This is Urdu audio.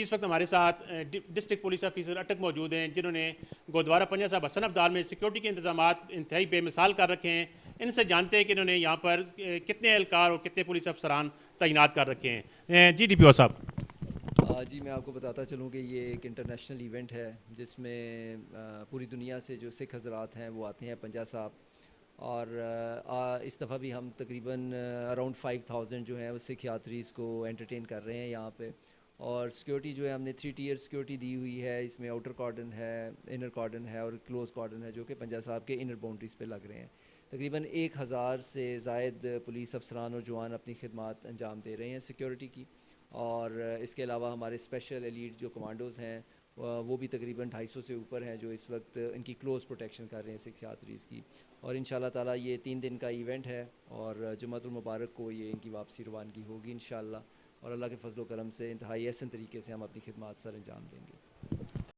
اس وقت ہمارے ساتھ ڈسٹرکٹ پولیس آفیسر اٹک موجود ہیں جنہوں نے گردوارہ پنجہ صاحب حسن ابدال میں سیکیورٹی کے انتظامات انتہائی بے مثال کر رکھے ہیں. ان سے جانتے ہیں کہ انہوں نے یہاں پر کتنے اہلکار اور کتنے پولیس افسران تعینات کر رکھے ہیں. جی ڈی پی او صاحب. جی میں آپ کو بتاتا چلوں کہ یہ ایک انٹرنیشنل ایونٹ ہے جس میں پوری دنیا سے جو سکھ حضرات ہیں وہ آتے ہیں پنجہ صاحب, اور اس دفعہ بھی ہم تقریباً اراؤنڈ 5000 جو ہیں وہ سکھ یاتریز کو انٹرٹین کر رہے ہیں یہاں پہ. اور سیکیورٹی جو ہے ہم نے 3 ٹیئر سیکیورٹی دی ہوئی ہے. اس میں آؤٹر کارڈن ہے, انر کارڈن ہے اور کلوز کارڈن ہے جو کہ پنجہ صاحب کے انر باؤنڈریز پہ لگ رہے ہیں. تقریباً 1000 سے زائد پولیس افسران اور جوان اپنی خدمات انجام دے رہے ہیں سیکیورٹی کی. اور اس کے علاوہ ہمارے اسپیشل ایلیٹ جو کمانڈوز ہیں وہ بھی تقریباً 250 سے اوپر ہیں جو اس وقت ان کی کلوز پروٹیکشن کر رہے ہیں سکھ یاتریز کی. اور انشاءاللہ تعالی یہ 3 دن کا ایونٹ ہے اور جمعۃ المبارک کو یہ ان کی واپسی روانگی ہوگی انشاءاللہ, اور اللہ کے فضل و کرم سے انتہائی احسن طریقے سے ہم اپنی خدمات سر انجام دیں گے.